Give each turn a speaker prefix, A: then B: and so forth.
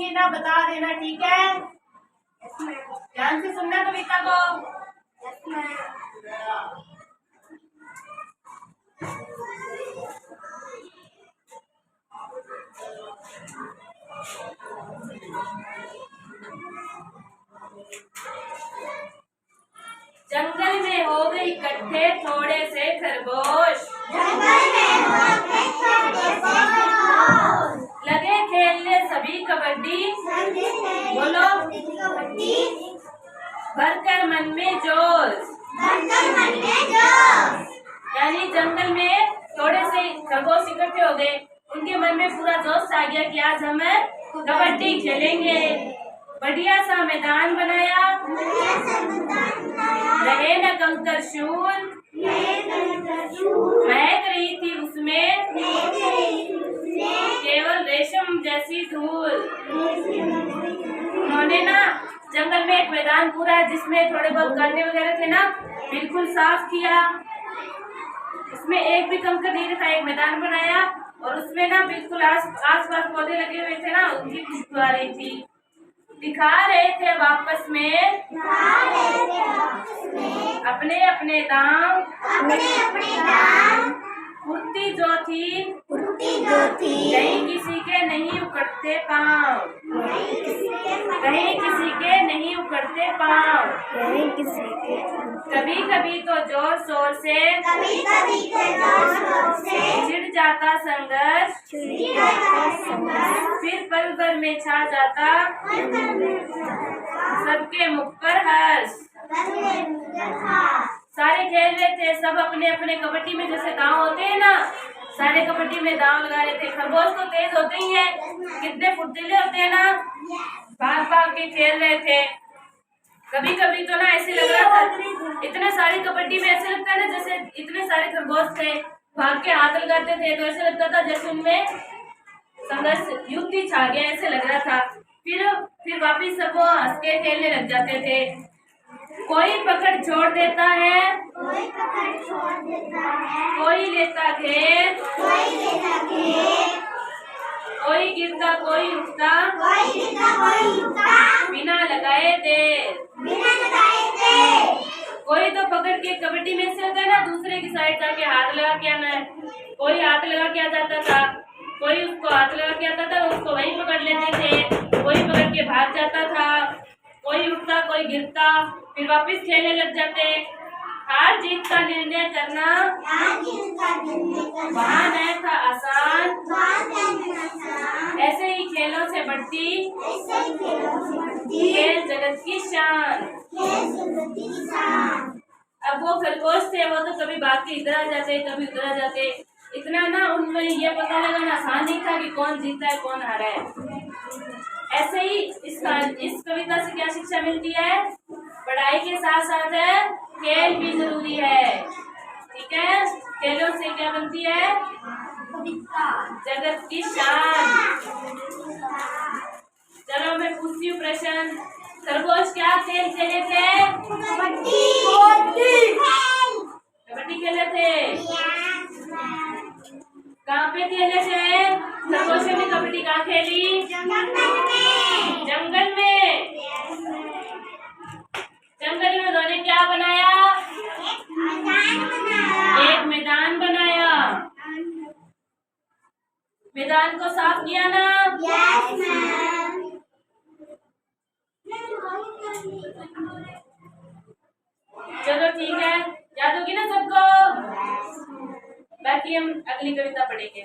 A: पूछूंगी ना, बता देना, ठीक है? ध्यान से सुनना कविता को। जंगल में हो गए इकट्ठे थोड़े से खरगोश, लगे खेलने सभी कबड्डी, बोलो भरकर मन में जोश। यानी जंगल में थोड़े से खरगोश इकट्ठे हो गए, उनके मन में पूरा जोश आ गया कि आज हम कबड्डी खेलेंगे। बढ़िया सा मैदान बनाया, रहे न कंकर शूल, महक रही थी उसमें केवल रेशम जैसी धूल। उन्होंने ना जंगल में एक मैदान पूरा जिसमें थोड़े बहुत कांटे वगैरह थे ना, बिल्कुल साफ किया, उसमें एक भी कंकर नहीं रखा, एक मैदान बनाया और उसमें ना बिल्कुल आस पास पौधे लगे हुए थे ना, उनकी खुशबू आ रही थी। दिखा रहे थे आपस में अपने अपने दांव, फुर्ती जो थी कहीं किसी के नहीं उखड़ते पाँव, कहीं किसी के नहीं उखड़ते पाँव। कभी कभी तो जोर शोर से छिड़ जाता संघर्ष, फिर पल भर में छा जाता सबके मुख पर हर्ष। सारे खेल रहे थे, सब अपने अपने कबड्डी में जैसे दांव होते हैं ना, सारे कबड्डी में दांव लगा रहे थे। खरगोश तो तेज होते ही हैं, कितने फुर्तीले होते हैं ना, भाग भाग के खेल रहे थे। कभी कभी तो ना ऐसे लग रहा था, इतने सारी कबड्डी में ऐसे लगता है ना जैसे इतने सारे खरगोश थे, भाग के हाथ लगाते थे तो ऐसे लगता था जैसे उनमें संघर्ष युद्ध ही छा गया, ऐसे लग रहा था। फिर वापिस सब वो हंस के खेलने लग जाते थे। कोई पकड़ छोड़ देता है, कोई लेता खेल, कोई गिरता कोई उठता, बिना लगाए देर। कोई तो पकड़ के कबड्डी में से होता है ना, दूसरे की साइड जाके हाथ लगा के आना है। कोई हाथ लगा के आ जाता था, कोई उसको हाथ लगा के आता था, उसको वहीं पकड़ लेते थे। कोई पकड़ के भाग जाता था, कोई उठता कोई गिरता, फिर वापस खेलने लग जाते। हार जीत का निर्णय करना वहाँ न था आसान, ऐसे ही खेलों से बढ़ती खेल जगत की शान। अब वो खरगोश थे, वो तो कभी भाग के इधर आ जाते, कभी उधर आ जाते। इतना ना उनमें ये पता लगाना आसान नहीं था कि कौन जीता है कौन हारा है। ऐसे ही इस कविता से क्या शिक्षा मिलती है? पढ़ाई के साथ साथ खेल भी जरूरी है, ठीक है? खेलों से क्या बनती है? जगत की शान। चलो मैं पूछती हूँ प्रश्न। खरगोश क्या खेल खेले थे? कबड्डी खेले थे। कहाँ पे खेले थे? खरगोश ने कबड्डी कहाँ खेली? जंगल में। जंगल में उन्होंने क्या बनाया? एक मैदान बनाया। मैदान को साफ किया ना? चलो ठीक है, याद होगी ना सबको? बाकी हम अगली कविता पढ़ेंगे।